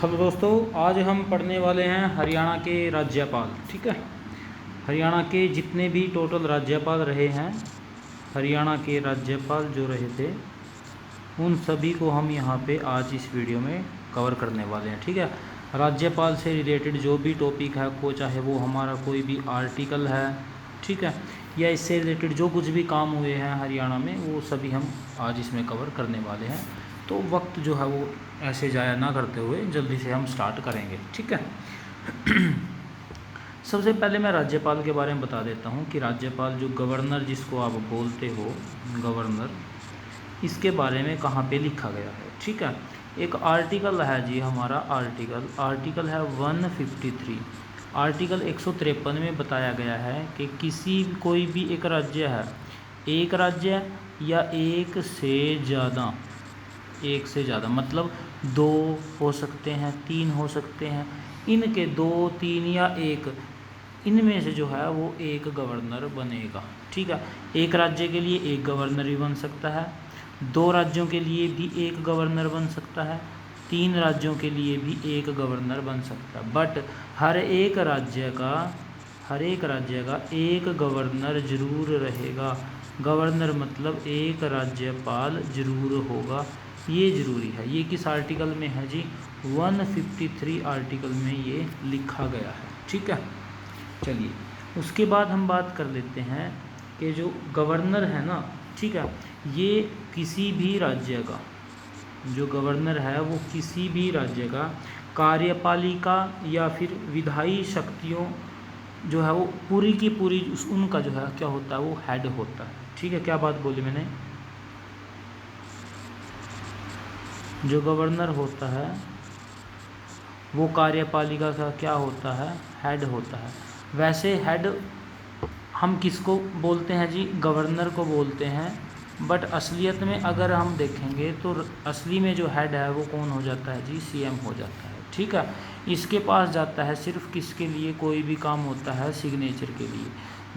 Hello दोस्तों, आज हम पढ़ने वाले हैं हरियाणा के राज्यपाल। ठीक है, हरियाणा के जितने भी टोटल राज्यपाल रहे हैं, हरियाणा के राज्यपाल जो रहे थे, उन सभी को हम यहाँ पे आज इस वीडियो में कवर करने वाले हैं। ठीक है, राज्यपाल से रिलेटेड जो भी टॉपिक है, को चाहे वो हमारा कोई भी आर्टिकल है, ठीक है, या इससे रिलेटेड जो कुछ भी काम हुए हैं हरियाणा में, वो सभी हम आज इसमें कवर करने वाले हैं। तो वक्त जो है वो ऐसे ज़ाया ना करते हुए जल्दी से हम स्टार्ट करेंगे। ठीक है। सबसे पहले मैं राज्यपाल के बारे में बता देता हूँ कि राज्यपाल जो गवर्नर जिसको आप बोलते हो, गवर्नर, इसके बारे में कहाँ पे लिखा गया है। ठीक है, एक आर्टिकल है जी, हमारा आर्टिकल है 153। आर्टिकल 153 में बताया गया है कि कोई भी एक राज्य है, एक राज्य या एक से ज़्यादा मतलब 2 हो सकते हैं, 3 हो सकते हैं, इनके 2, 3 या 1, इनमें से जो है वो एक गवर्नर बनेगा। ठीक है, एक राज्य के लिए एक गवर्नर भी बन सकता है, 2 राज्यों के लिए भी एक गवर्नर बन सकता है, 3 राज्यों के लिए भी एक गवर्नर बन सकता है। बट हर एक राज्य का एक गवर्नर जरूर रहेगा। गवर्नर मतलब एक राज्यपाल जरूर होगा, ये ज़रूरी है। ये किस आर्टिकल में है जी? 153 आर्टिकल में ये लिखा गया है। ठीक है, चलिए उसके बाद हम बात कर लेते हैं कि जो गवर्नर है ना, ठीक है, ये किसी भी राज्य का जो गवर्नर है वो किसी भी राज्य का कार्यपालिका या फिर विधायी शक्तियों जो है वो पूरी की पूरी उनका जो है क्या होता है, वो हेड होता है। ठीक है, क्या बात बोली मैंने? जो गवर्नर होता है वो कार्यपालिका का क्या होता है? हेड होता है। वैसे हेड हम किसको बोलते हैं जी? गवर्नर को बोलते हैं। बट असलियत में अगर हम देखेंगे तो असली में जो हेड है वो कौन हो जाता है जी? सीएम हो जाता है। ठीक है, इसके पास जाता है सिर्फ किसके लिए? कोई भी काम होता है सिग्नेचर के लिए।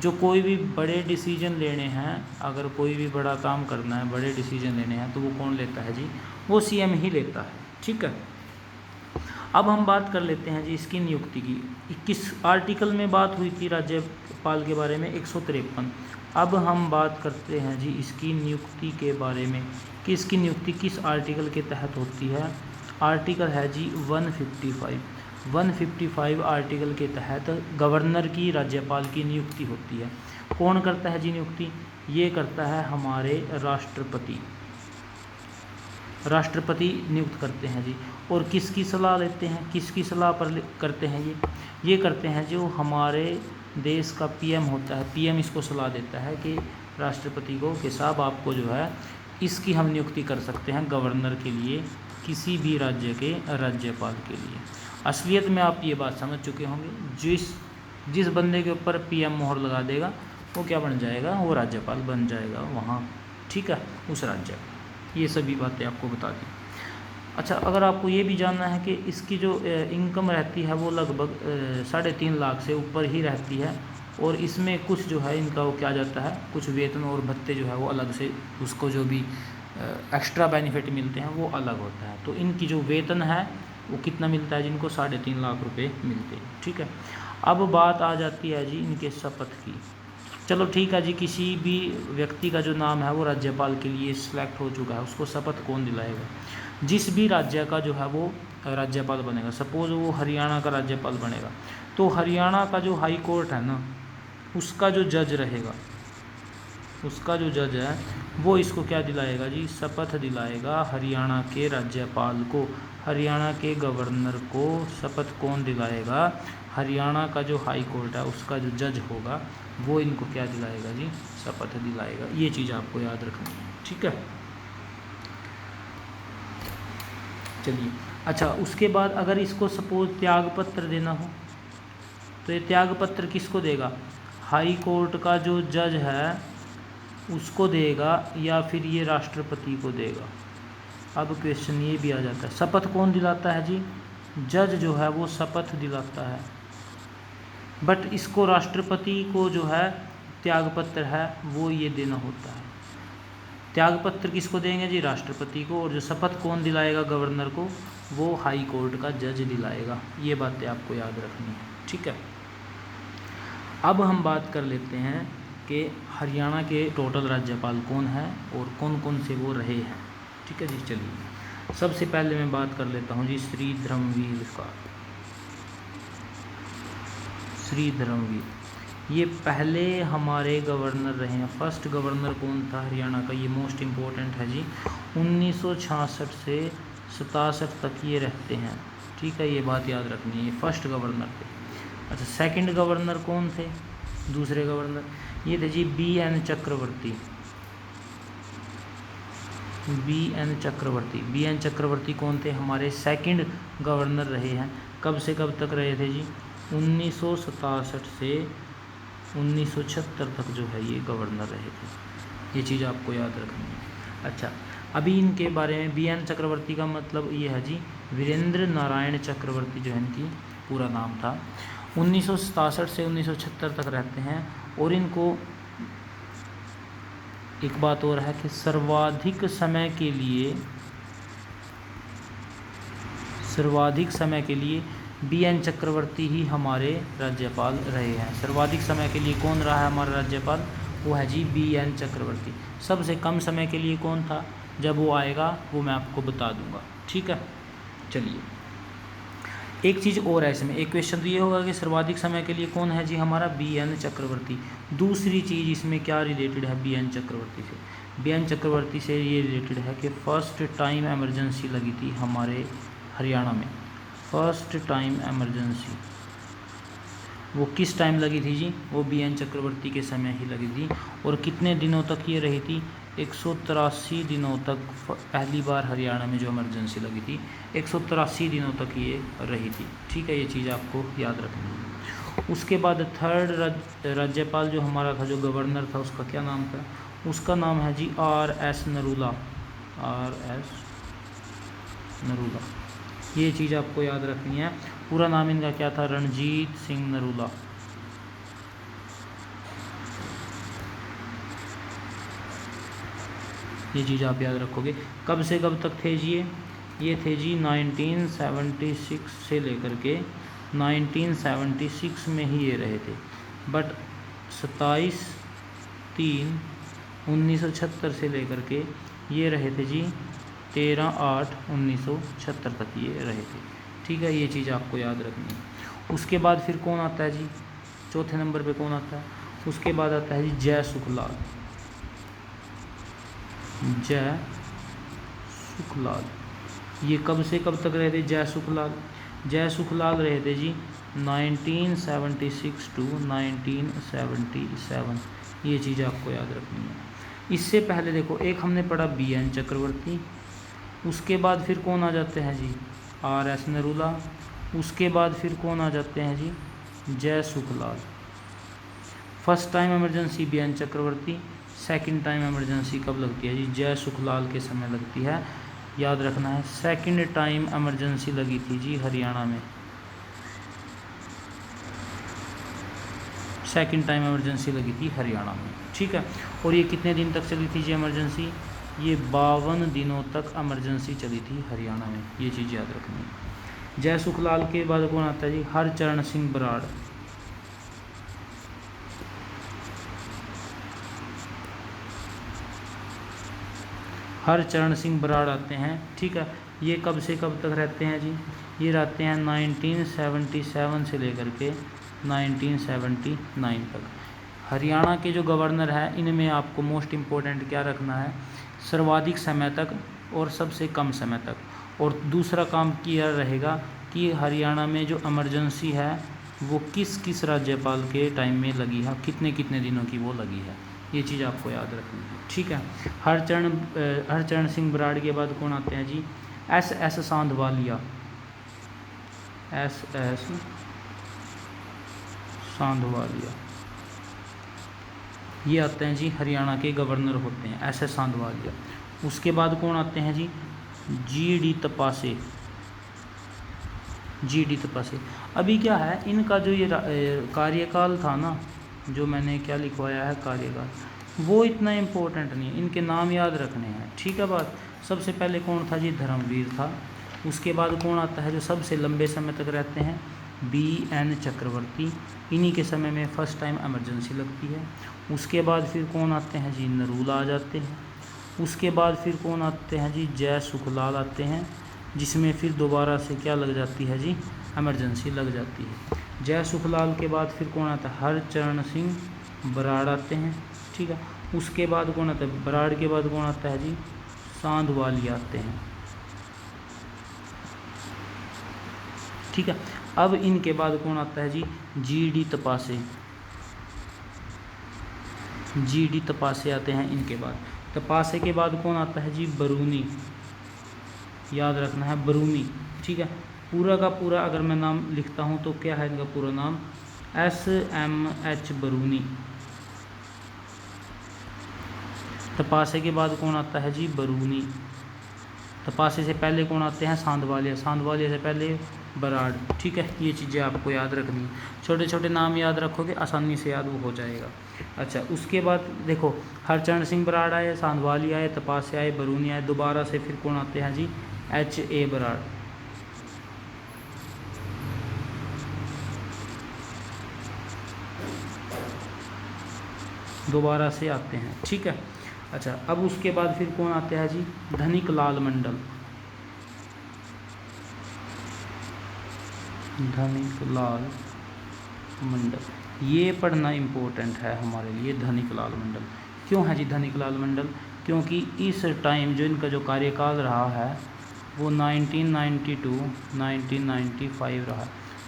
जो कोई भी बड़े डिसीजन लेने हैं, अगर कोई भी बड़ा काम करना है, बड़े डिसीजन लेने हैं, तो वो कौन लेता है जी? वो सीएम ही लेता है। ठीक है, अब हम बात कर लेते हैं जी इसकी नियुक्ति की। किस आर्टिकल में बात हुई थी राज्यपाल के बारे में? 153। अब हम बात करते हैं जी इसकी नियुक्ति के बारे में कि इसकी नियुक्ति किस आर्टिकल के तहत होती है। आर्टिकल है जी 155। 155 आर्टिकल के तहत गवर्नर की राज्यपाल की नियुक्ति होती है। कौन करता है जी नियुक्ति? ये करता है हमारे राष्ट्रपति नियुक्त करते हैं जी। और किसकी सलाह लेते हैं? किसकी सलाह पर करते हैं ये करते हैं जो हमारे देश का पीएम होता है। पीएम इसको सलाह देता है कि राष्ट्रपति को कि साहब आपको जो है इसकी हम नियुक्ति कर सकते हैं गवर्नर के लिए, किसी भी राज्य के राज्यपाल के लिए। असलियत में आप ये बात समझ चुके होंगे, जिस बंदे के ऊपर पीएम मोहर लगा देगा वो क्या बन जाएगा? वो राज्यपाल बन जाएगा वहाँ। ठीक है, उस राज्य का। ये सभी बातें आपको बता दी। अच्छा, अगर आपको ये भी जानना है कि इसकी जो इनकम रहती है वो लगभग 3.5 लाख से ऊपर ही रहती है, और इसमें कुछ जो है इनका वो क्या जाता है, कुछ वेतन और भत्ते जो है वो अलग से, उसको जो भी एक्स्ट्रा बेनिफिट मिलते हैं वो अलग होता है। तो इनकी जो वेतन है वो कितना मिलता है जिनको? 3.5 लाख रुपये मिलते हैं। ठीक है, अब बात आ जाती है जी इनके शपथ की। चलो ठीक है जी, किसी भी व्यक्ति का जो नाम है वो राज्यपाल के लिए सिलेक्ट हो चुका है, उसको शपथ कौन दिलाएगा? जिस भी राज्य का जो है वो राज्यपाल बनेगा, सपोज वो हरियाणा का राज्यपाल बनेगा, तो हरियाणा का जो हाई कोर्ट है ना, उसका जो जज रहेगा, उसका जो जज है वो इसको क्या दिलाएगा जी? शपथ दिलाएगा हरियाणा के राज्यपाल को। हरियाणा के गवर्नर को शपथ कौन दिलाएगा? हरियाणा का जो हाई कोर्ट है उसका जो जज होगा वो इनको क्या दिलाएगा जी? शपथ दिलाएगा। ये चीज़ आपको याद रखनी है। ठीक है, चलिए। अच्छा, उसके बाद अगर इसको सपोज त्यागपत्र देना हो तो ये त्यागपत्र किसको देगा? हाई कोर्ट का जो जज है उसको देगा, या फिर ये राष्ट्रपति को देगा? अब क्वेश्चन ये भी आ जाता है, शपथ कौन दिलाता है जी? जज जो है वो शपथ दिलाता है। बट इसको राष्ट्रपति को जो है त्यागपत्र है वो ये देना होता है। त्यागपत्र किसको देंगे जी? राष्ट्रपति को। और जो शपथ कौन दिलाएगा गवर्नर को? वो हाई कोर्ट का जज दिलाएगा। ये बातें आपको याद रखनी है, ठीक है। अब हम बात कर लेते हैं कि हरियाणा के टोटल राज्यपाल कौन है और कौन कौन से वो रहे हैं, ठीक है जी। चलिए सबसे पहले मैं बात कर लेता हूँ जी श्री धर्मवीर का। श्री धर्मवीर ये पहले हमारे गवर्नर रहे हैं। फर्स्ट गवर्नर कौन था हरियाणा का, ये मोस्ट इम्पोर्टेंट है जी। 1966 से 67 तक ये रहते हैं, ठीक है, ये बात याद रखनी है, ये फर्स्ट गवर्नर थे। अच्छा, सेकंड गवर्नर कौन थे, दूसरे गवर्नर, ये थे जी BN चक्रवर्ती। BN चक्रवर्ती, BN चक्रवर्ती कौन थे, हमारे सेकंड गवर्नर रहे हैं। कब से कब तक रहे थे जी, 1967 से 1976 तक जो है ये गवर्नर रहे थे। ये चीज़ आपको याद रखनी है। अच्छा, अभी इनके बारे में, BN चक्रवर्ती का मतलब ये है जी वीरेंद्र नारायण चक्रवर्ती, जो है इनकी पूरा नाम था। 1967 से 1976 तक रहते हैं। और इनको एक बात और है कि सर्वाधिक समय के लिए BN चक्रवर्ती ही हमारे राज्यपाल रहे हैं। सर्वाधिक समय के लिए कौन रहा है हमारा राज्यपाल, वो है जी BN चक्रवर्ती। सबसे कम समय के लिए कौन था, जब वो आएगा वो मैं आपको बता दूंगा, ठीक है। चलिए एक चीज़ और है इसमें, एक क्वेश्चन तो ये होगा कि सर्वाधिक समय के लिए कौन है जी हमारा BN चक्रवर्ती। दूसरी चीज़ इसमें क्या रिलेटेड है BN चक्रवर्ती से, BN चक्रवर्ती से ये रिलेटेड है कि फर्स्ट टाइम एमरजेंसी लगी थी हमारे हरियाणा में। फर्स्ट टाइम एमरजेंसी वो किस टाइम लगी थी जी, वो BN चक्रवर्ती के समय ही लगी थी। और कितने दिनों तक ये रही थी, 183 दिनों तक पहली बार हरियाणा में जो इमरजेंसी लगी थी 183 दिनों तक ये रही थी, ठीक है। ये चीज़ आपको याद रखनी है। उसके बाद थर्ड राज्यपाल जो हमारा था, जो गवर्नर था, उसका क्या नाम था, उसका नाम है जी RS नरूला। RS नरूला, ये चीज़ आपको याद रखनी है। पूरा नाम इनका क्या था, रणजीत सिंह नरूला। ये चीज़ आप याद रखोगे। कब से कब तक थे जी ये थे जी 1976 से लेकर के 1976 में ही ये रहे थे। बट 27/3/1976 से लेकर के ये रहे थे जी 13/8/1976 तक ये रहे थे, ठीक है। ये चीज़ आपको याद रखनी है। उसके बाद फिर कौन आता है जी, चौथे नंबर पे कौन आता है, उसके बाद आता है जी जय सुखलाल। जय सुखलाल, ये कब से कब तक रहे थे जय सुखलाल, जय सुखलाल रहे थे जी 1976 to 1977। ये चीज़ आपको याद रखनी है। इससे पहले देखो, एक हमने पढ़ा BN चक्रवर्ती, उसके बाद फिर कौन आ जाते हैं जी RS नरूला, उसके बाद फिर कौन आ जाते हैं जी जय Sukhlal. First time emergency BN चक्रवर्ती, सेकंड टाइम इमरजेंसी कब लगती है जी, जय सुखलाल के समय लगती है, याद रखना है। सेकंड टाइम इमरजेंसी लगी थी जी हरियाणा में, सेकंड टाइम इमरजेंसी लगी थी हरियाणा में, ठीक है। और ये कितने दिन तक चली थी जी इमरजेंसी, ये 52 दिनों तक इमरजेंसी चली थी हरियाणा में। ये चीज़ याद रखनी है। जय सुखलाल के बाद कौन आता है जी, हरचरण सिंह बराड़। हरचरण सिंह बराड़ आते हैं, ठीक है। ये कब से कब तक रहते हैं जी, ये रहते हैं 1977 से लेकर के 1979 तक। हरियाणा के जो गवर्नर हैं, इनमें आपको मोस्ट इम्पोर्टेंट क्या रखना है, सर्वाधिक समय तक और सबसे कम समय तक। और दूसरा काम किया रहेगा कि हरियाणा में जो इमरजेंसी है वो किस किस राज्यपाल के टाइम में लगी है, कितने कितने दिनों की वो लगी है। ये चीज़ आपको याद रखनी है, ठीक है। हरचरण सिंह बराड़ के बाद कौन आते हैं जी, SS सांधवालिया। SS सांधवालिया, ये आते हैं जी हरियाणा के गवर्नर होते हैं, SS सांधवालिया। उसके बाद कौन आते हैं जी, GD तपासे। GD तपासे, अभी क्या है इनका जो ये कार्यकाल था ना, जो मैंने क्या लिखवाया है कार्यकाल, वो इतना इम्पोर्टेंट नहीं है, इनके नाम याद रखने हैं, ठीक है बात। सबसे पहले कौन था जी, धर्मवीर था। उसके बाद कौन आता है जो सबसे लंबे समय तक रहते हैं, बी एन चक्रवर्ती, इन्हीं के समय में फर्स्ट टाइम इमरजेंसी लगती है। उसके बाद फिर कौन आते हैं जी, नरूला आ जाते हैं। उसके बाद फिर कौन आते हैं जी, जय सुखलाल आते हैं, जिसमें फिर दोबारा से क्या लग जाती है जी, इमरजेंसी लग जाती है। जय सुखलाल के बाद फिर कौन आता है, हरचरण सिंह बराड़ आते हैं, ठीक है। उसके बाद कौन आता है, बराड़ के बाद कौन आता है जी, सांधवाली आते हैं, ठीक है। अब इनके बाद कौन आता है जी, जीडी तपासे, जीडी तपासे आते हैं इनके बाद। तपासे के बाद कौन आता है जी, बरूनी, याद रखना है बरूनी, ठीक है। पूरा का पूरा अगर मैं नाम लिखता हूँ तो क्या है इनका पूरा नाम, SMH बरूनी। तपासे के बाद कौन आता है जी, बरूनी। तपासे से पहले कौन आते हैं, सांधवालिया, सांधवालिया से पहले बराड़, ठीक है। ये चीज़ें आपको याद रखनी है, छोटे छोटे नाम याद रखोगे आसानी से याद वो हो जाएगा। अच्छा, उसके बाद देखो, हरचरण सिंह बराड़ आए, सांधवालिया आए, तपासे आए, बरूनी आए, दोबारा से फिर कौन आते हैं जी, HA बराड़, दोबारा से आते हैं, ठीक है। अच्छा, अब उसके बाद फिर कौन आते हैं जी, धनिक लाल मंडल, धनिक लाल मंडल, ये पढ़ना इम्पोर्टेंट है हमारे लिए। धनिक लाल मंडल क्यों है जी, धनिक लाल मंडल, क्योंकि इस टाइम जो इनका जो कार्यकाल रहा है वो 1992 1995 रहा,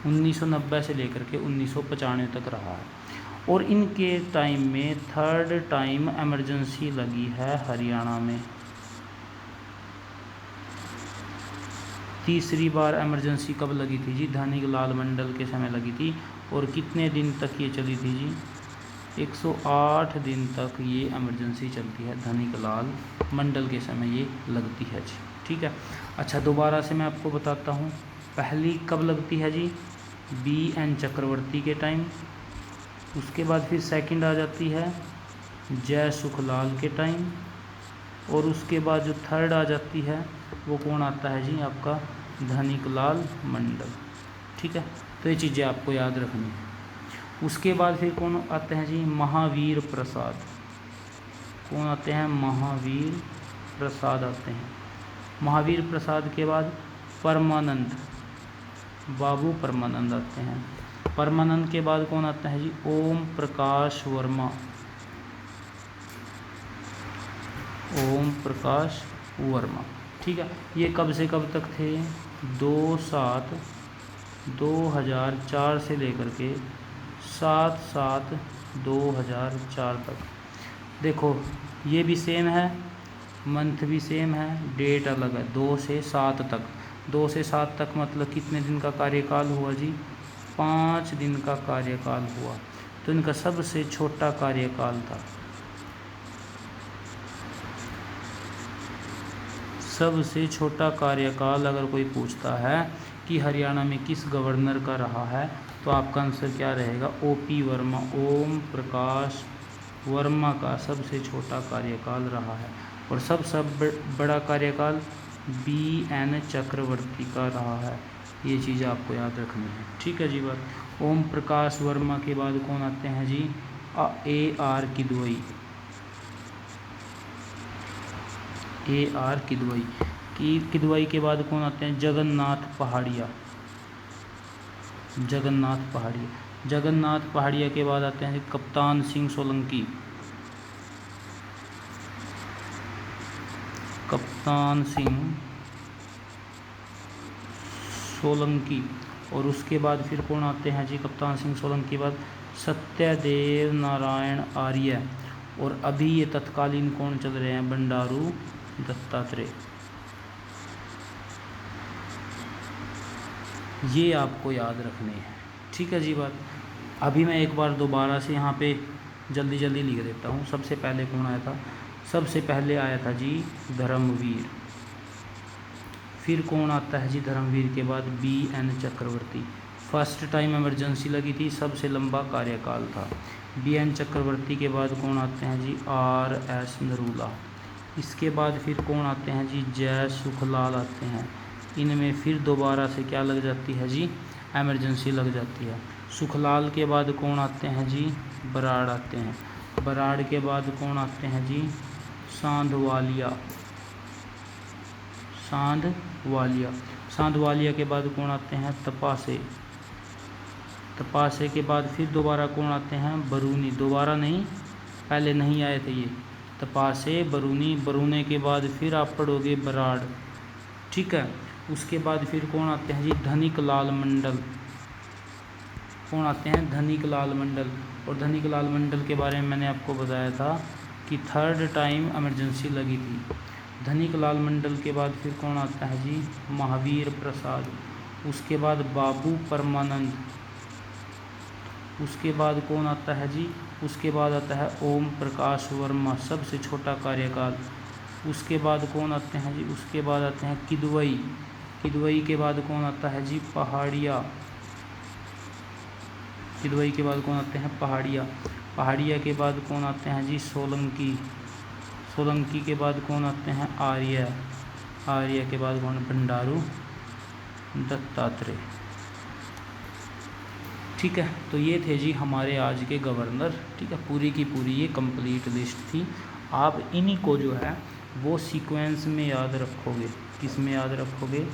1990 से लेकर के 1995 तक रहा है। और इनके टाइम में थर्ड टाइम इमरजेंसी लगी है हरियाणा में, तीसरी बार इमरजेंसी कब लगी थी जी, धनिक लाल मंडल के समय लगी थी। और कितने दिन तक ये चली थी जी, 108 दिन तक ये इमरजेंसी चलती है, धनिक लाल मंडल के समय ये लगती है जी, ठीक है। अच्छा, दोबारा से मैं आपको बताता हूँ, पहली कब लगती है जी, BN चक्रवर्ती के टाइम। उसके बाद फिर सेकंड आ जाती है जय सुखलाल के टाइम। और उसके बाद जो थर्ड आ जाती है वो कौन आता है जी, आपका धनिक लाल मंडल, ठीक है। तो ये चीज़ें आपको याद रखनी है। उसके बाद फिर कौन आते हैं जी, महावीर प्रसाद, कौन आते हैं, महावीर प्रसाद आते हैं। महावीर प्रसाद के बाद परमानंद, बाबू परमानंद आते हैं। परमानंद के बाद कौन आता है जी, ओम प्रकाश वर्मा, ओम प्रकाश वर्मा, ठीक है। ये कब से कब तक थे, 2/7/2004 से लेकर के 7/7/2004 तक। देखो ये भी सेम है, मंथ भी सेम है, डेट अलग है, 2 से 7 तक। 2 से 7 तक मतलब कितने दिन का कार्यकाल हुआ जी, 5 दिन का कार्यकाल हुआ। तो इनका सबसे छोटा कार्यकाल था, सबसे छोटा कार्यकाल। अगर कोई पूछता है कि हरियाणा में किस गवर्नर का रहा है तो आपका आंसर क्या रहेगा, OP वर्मा, ओम प्रकाश वर्मा का सबसे छोटा कार्यकाल रहा है। और सबसे बड़ा कार्यकाल BN चक्रवर्ती का रहा है। ये चीज़ आपको याद रखनी है, ठीक है जी बात। ओम प्रकाश वर्मा के बाद कौन आते हैं जी, AR किदवई, AR किदवई की। किदवई के बाद कौन आते हैं, जगन्नाथ पहाड़िया, जगन्नाथ पहाड़िया। जगन्नाथ पहाड़िया के बाद आते हैं कप्तान सिंह सोलंकी, कप्तान सिंह सोलंकी। और उसके बाद फिर कौन आते हैं जी, कप्तान सिंह सोलंकी के बाद सत्यदेव नारायण आर्य। और अभी ये तत्कालीन कौन चल रहे हैं, बंडारू दत्तात्रेय। ये आपको याद रखने हैं, ठीक है जी बात। अभी मैं एक बार दोबारा से यहाँ पे जल्दी जल्दी लिख देता हूँ। सबसे पहले कौन आया था, सबसे पहले आया था जी धर्मवीर। फिर कौन आता है जी, धर्मवीर के बाद BN चक्रवर्ती। फर्स्ट टाइम इमरजेंसी लगी थी, सबसे लंबा कार्यकाल था। BN चक्रवर्ती के बाद कौन आते हैं जी, RS नरूला। इसके बाद फिर कौन आते हैं जी, जय सुखलाल आते हैं। इनमें फिर दोबारा से क्या लग जाती है जी, एमरजेंसी लग जाती है। सुखलाल के बाद कौन आते हैं जी, बराड़ आते हैं। बराड़ के बाद कौन आते हैं जी, सांधवालिया। सांधवालिया, सांधवालिया के बाद कौन आते हैं, तपासे। तपासे के बाद फिर दोबारा कौन आते हैं, बरूनी। दोबारा नहीं, पहले नहीं आए थे ये, तपासे बरूनी। बरूने के बाद फिर आप पढ़ोगे बराड़, ठीक है। उसके बाद फिर कौन आते हैं जी, धनिक लाल मंडल। कौन आते हैं, धनिक लाल मंडल। और धनिक लाल मंडल के बारे में मैंने आपको बताया था कि 3rd टाइम इमरजेंसी लगी थी। धनिक लाल मंडल के बाद फिर कौन आता है जी, महावीर प्रसाद। उसके बाद बाबू परमानंद। उसके बाद कौन आता है जी, उसके बाद आता है ओम प्रकाश वर्मा, सबसे छोटा कार्यकाल। उसके बाद कौन आते हैं जी, उसके बाद आते हैं किदवई। किदवई के बाद कौन आता है जी, पहाड़िया। किदवई के बाद कौन आते हैं, पहाड़िया। पहाड़िया के बाद कौन आते हैं जी, सोलंकी। सोलंकी के बाद कौन आते हैं, आर्य। आर्य के बाद कौन, भंडारू दत्तात्रेय। ठीक है, तो ये थे जी हमारे आज के गवर्नर। ठीक है, पूरी की पूरी ये कंप्लीट लिस्ट थी। आप इन्हीं को जो है वो सीक्वेंस में याद रखोगे। किस में याद रखोगे,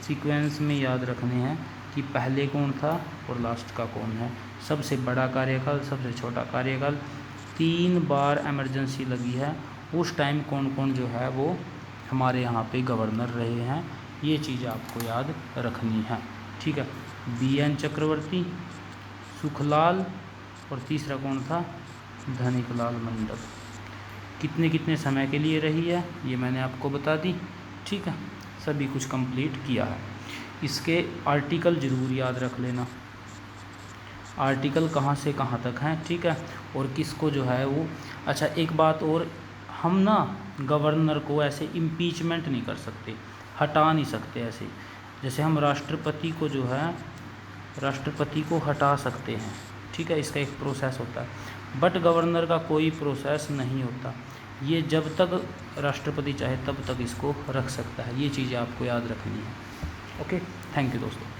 सीक्वेंस में याद रखने हैं कि पहले कौन था और लास्ट का कौन है। सबसे बड़ा कार्यकाल, सबसे छोटा कार्यकाल, 3 बार इमरजेंसी लगी है, उस टाइम कौन कौन जो है वो हमारे यहाँ पे गवर्नर रहे हैं, ये चीज़ आपको याद रखनी है। ठीक है, BN चक्रवर्ती, सुखलाल और तीसरा कौन था, धनिकलाल मंडल। कितने कितने समय के लिए रही है ये मैंने आपको बता दी। ठीक है, सभी कुछ कंप्लीट किया है। इसके आर्टिकल ज़रूर याद रख लेना, आर्टिकल कहाँ से कहाँ तक हैं। ठीक है, और किसको जो है वो, अच्छा एक बात और, हम ना गवर्नर को ऐसे इम्पीचमेंट नहीं कर सकते, हटा नहीं सकते ऐसे। जैसे हम राष्ट्रपति को जो है, राष्ट्रपति को हटा सकते हैं, ठीक है, इसका एक प्रोसेस होता है, बट गवर्नर का कोई प्रोसेस नहीं होता। ये जब तक राष्ट्रपति चाहे तब तक इसको रख सकता है, ये चीज़ें आपको याद रखनी है। ओके, थैंक यू दोस्तों।